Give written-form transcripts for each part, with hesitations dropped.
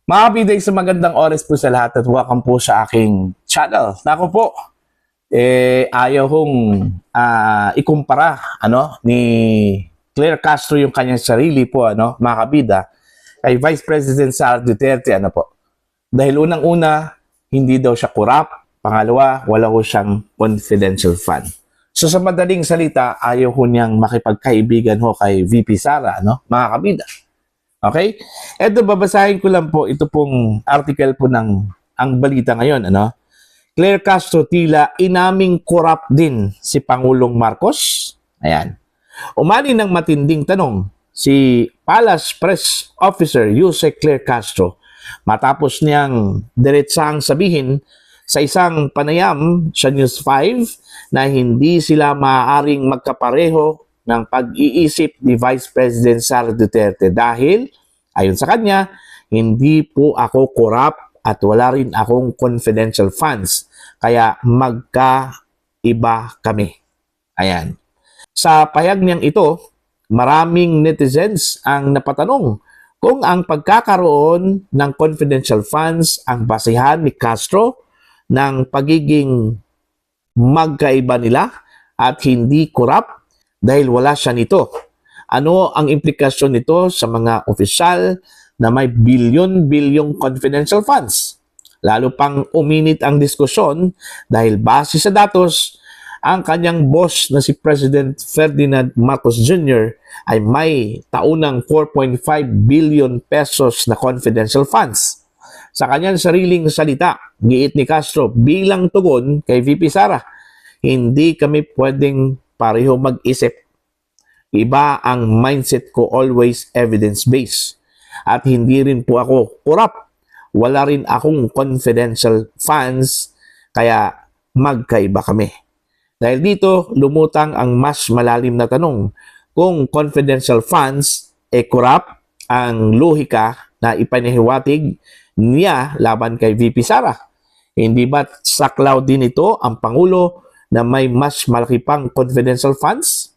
Mga kapiday, sa magandang oras po sa lahat at welcome po sa aking channel. Nako po, ayaw hong ikumpara ni Claire Castro yung kanyang sarili po, mga kabida, kay Vice President Sara Duterte, Dahil unang-una, hindi daw siya corrupt. Pangalawa, wala ho siyang confidential fund. So sa madaling salita, ayaw ho niyang makipagkaibigan ho kay VP Sara, mga kabida. Okay? Eto, babasahin ko lang po ito pong article po ng ang balita ngayon. Claire Castro tila inaming corrupt din si Pangulong Marcos. Ayan. Umani ng matinding tanong si Palace Press Officer Yusek Claire Castro matapos niyang diretsahang sabihin sa isang panayam sa News 5 na hindi sila maaaring magkapareho ng pag-iisip ni Vice President Sara Duterte dahil, ayon sa kanya, hindi po ako corrupt at wala rin akong confidential funds. Kaya magkaiba kami. Ayan. Sa pahayag niyang ito, maraming netizens ang napatanong kung ang pagkakaroon ng confidential funds ang basihan ni Castro ng pagiging magkaiba nila at hindi corrupt dahil wala siya nito. Ano ang implikasyon nito sa mga opisyal na may bilyon-bilyong confidential funds? Lalo pang uminit ang diskusyon dahil base sa datos, ang kanyang boss na si President Ferdinand Marcos Jr. ay may taunang 4.5 billion pesos na confidential funds. Sa kanyang sariling salita, giit ni Castro bilang tugon kay VP Sara, hindi kami pwedeng pareho mag-isip. Iba ang mindset ko, always evidence-based. At hindi rin po ako corrupt. Wala rin akong confidential funds, kaya magkaiba kami. Dahil dito, lumutang ang mas malalim na tanong. Kung confidential funds corrupt, ang lohika na ipanihiwatig niya laban kay VP Sara. Hindi ba saklaw din ito ang Pangulo na may mas malaki pang confidential funds?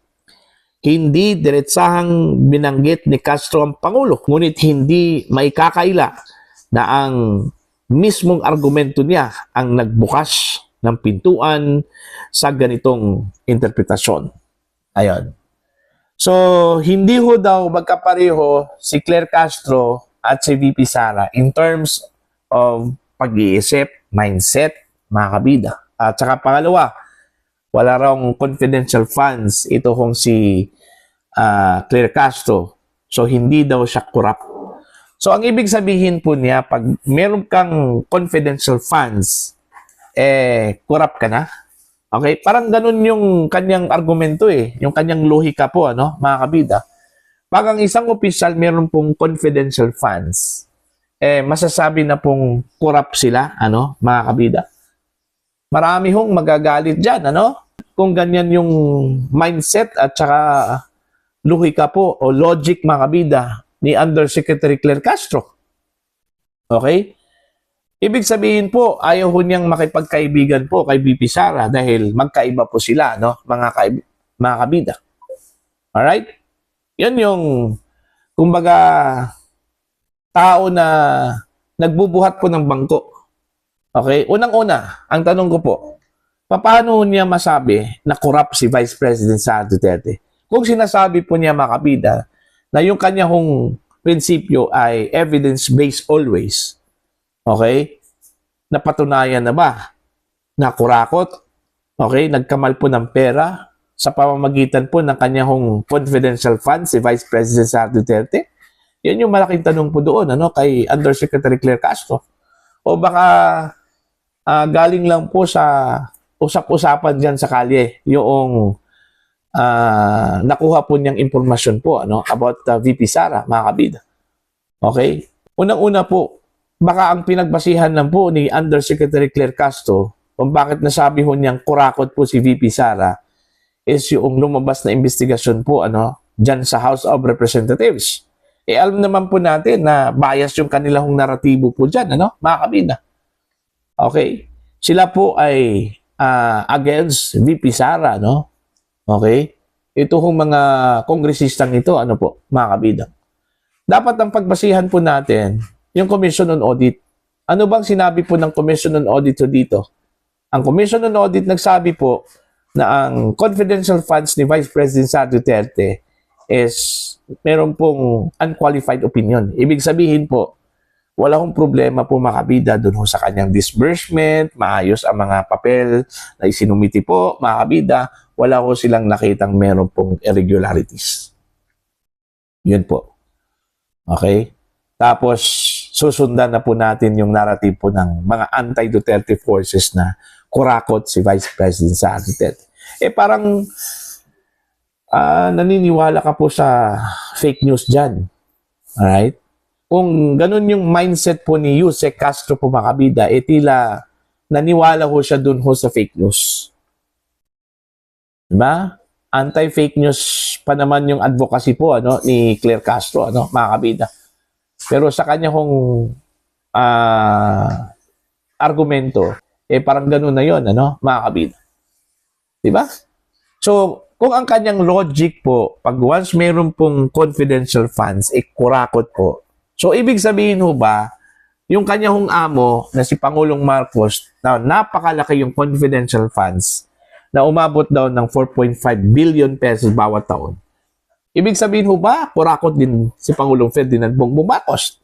Hindi diretsahang binanggit ni Castro ang Pangulo, ngunit hindi may kakaila na ang mismong argumento niya ang nagbukas ng pintuan sa ganitong interpretasyon. Ayon. So, hindi ho daw magkapareho si Claire Castro at si VP Sara in terms of pag-iisip, mindset, mga kabida. At saka pangalawa, wala raw confidential funds ito kung si Claire Castro. So, hindi daw siya corrupt. So, ang ibig sabihin po niya, pag meron kang confidential funds, corrupt ka na. Okay? Parang ganun yung kanyang argumento yung kanyang lohika po, mga kabida. Pag ang isang opisyal meron pong confidential funds, masasabi na pong corrupt sila, mga kabida. Marami hong magagalit dyan, kung ganyan yung mindset at saka lohika po o logic, mga kabida, ni Undersecretary Claire Castro. Okay? Ibig sabihin po, ayaw ho niyang makipagkaibigan po kay VP Sara dahil magkaiba po sila, mga kabida. Alright? Yan yung, kumbaga, tao na nagbubuhat po ng bangko. Okay? Unang-una, ang tanong ko po, paano niya masabi na corrupt si Vice President Sara Duterte? Kung sinasabi po niya, mga kabida, na yung kanyang prinsipyo ay evidence-based always, okay? Napatunayan na ba na kurakot? Okay? Nagkamal po ng pera sa pamamagitan po ng kanyang confidential fund si Vice President Sara Duterte? Yan yung malaking tanong po doon, kay Undersecretary Claire Castro. O baka galing lang po sa usap-usapan dyan sa kalye yung nakuha po niyang impormasyon po about VP Sara, mga kabida. Okay? Unang-una po, baka ang pinagbasihan lang po ni Undersecretary Claire Castro kung bakit nasabi ho niyang kurakot po si VP Sara is yung lumabas na investigasyon po dyan sa House of Representatives. Alam naman po natin na bias yung kanilang naratibo po dyan, mga kabida. Okay? Sila po ay against VP Sara, Okay? Ito hong mga kongresistang ito, mga kabida. Dapat ang pagbasihan po natin yung Commission on Audit. Ano bang sinabi po ng Commission on Audit dito? Ang Commission on Audit nagsabi po na ang confidential funds ni Vice President Sara Duterte is meron pong unqualified opinion. Ibig sabihin po, wala hong problema po makabida doon sa kanyang disbursement, maayos ang mga papel na isinumiti po, makabida, wala ko silang nakitang meron pong irregularities. Yun po. Okay? Tapos, susundan na po natin yung narrative po ng mga anti-Duterte forces na kurakot si Vice President Sara Duterte. Parang naniniwala ka po sa fake news dyan. Alright? Kung ganun yung mindset po ni Yusek Castro po makabida, tila naniwala ho siya dun ho sa fake news. Diba? Anti-fake news pa naman yung advocacy po ni Claire Castro, makabida. Pero sa kanya hong argumento, parang ganun na yun, makakabida. Diba? So, kung ang kanyang logic po, pag once mayroon pong confidential funds, kurakot po. So, ibig sabihin ho ba, yung kanyang amo na si Pangulong Marcos, na napakalaki yung confidential funds, na umabot daw ng 4.5 billion pesos bawat taon. Ibig sabihin ho ba, kurakot din si Pangulong Ferdinand Bongbong Marcos.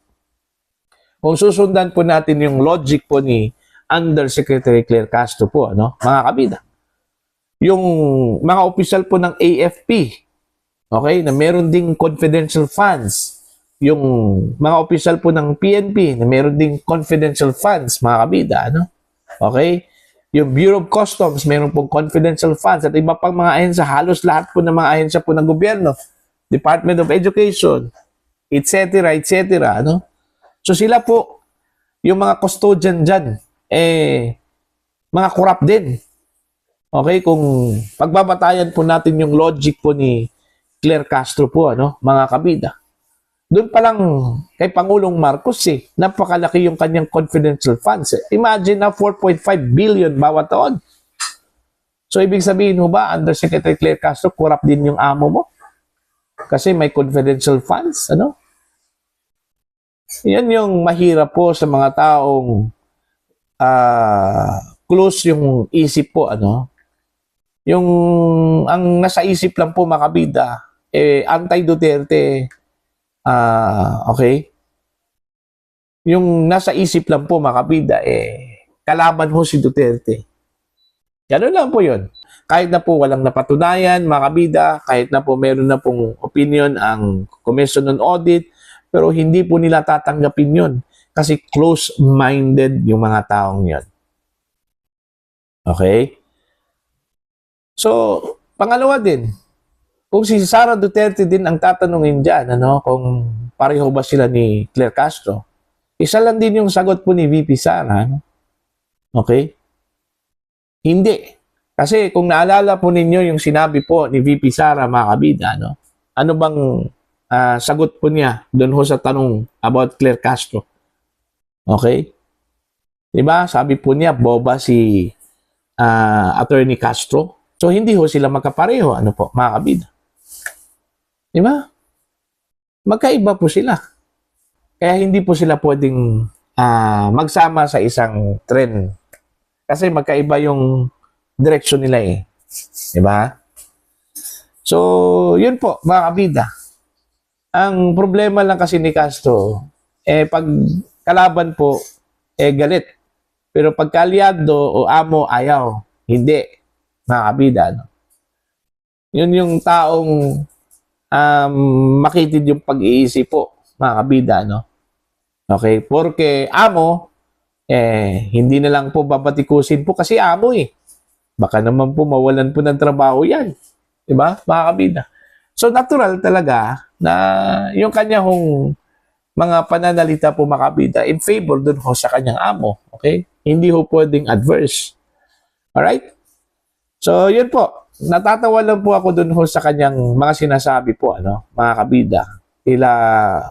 Kung susundan po natin yung logic po ni Undersecretary Claire Castro po, mga kabida. Yung mga opisyal po ng AFP, okay, na meron ding confidential funds. Yung mga opisyal po ng PNP na meron ding confidential funds, mga kabida, okay? Yung Bureau of Customs, meron pong confidential funds at iba pang mga ahensya, halos lahat po ng mga ahensya po ng gobyerno, Department of Education, etc., etc., So sila po, yung mga custodian dyan, mga corrupt din. Okay, kung pagbabatayan po natin yung logic po ni Claire Castro po, mga kabida. Doon pa lang kay Pangulong Marcos, napakalaki yung kanyang confidential funds. Imagine na 4.5 billion bawat taon. So, ibig sabihin ho ba, Undersecretary Claire Castro, corrupt din yung amo mo? Kasi may confidential funds, Yan yung mahirap po sa mga taong close yung isip po, Yung, ang nasa isip lang po makabida, anti-Duterte, okay? Yung nasa isip lang po makabida, kalaban ho si Duterte. Gano'n lang po yun. Kahit na po walang napatunayan, makabida, kahit na po meron na pong opinion ang Commission on Audit, pero hindi po nila tatanggapin yun. Kasi close-minded yung mga taong yun. Okay? So, pangalawa din, kung si Sara Duterte din ang tatanungin dyan, kung pareho ba sila ni Claire Castro, isa lang din yung sagot po ni VP Sara. Okay? Hindi. Kasi kung naalala po ninyo yung sinabi po ni VP Sara, mga kabida, ano bang sagot po niya doon ho sa tanong about Claire Castro? Okay? Diba? Sabi po niya, boba si Attorney Castro. So, hindi ho sila magkapareho, mga kabida. Diba? Magkaiba po sila. Kaya hindi po sila pwedeng magsama sa isang trend. Kasi magkaiba yung direksyon nila Diba? So, yun po, mga kabida. Ang problema lang kasi ni Castro, pag kalaban po, galit. Pero pag kalyado o amo, ayaw. Hindi. Mga kabida, Yun yung taong makitid yung pag-iisip po, mga kabida, Okay? Porque amo, hindi na lang po babatikusin po kasi amo Baka naman po mawalan po ng trabaho yan. Diba? Mga kabida. So, natural talaga na yung kanyang mga pananalita po makabida in favor dun ho sa kanyang amo. Okay? Hindi ho pwedeng adverse. Alright? So, yun po. Natatawa lang po ako dun ho sa kanyang mga sinasabi po, mga kabida.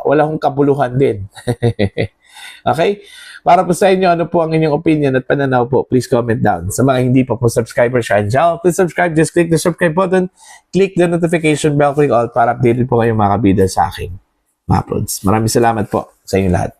Wala hong kabuluhan din. Okay? Para po sa inyo, ano po ang inyong opinion at pananaw po, please comment down. Sa mga hindi pa po subscriber sa channel, please subscribe. Just click the subscribe button, click the notification bell, click all para updated po kayo mga kabida sa aking mga uploads. Maraming salamat po sa inyo lahat.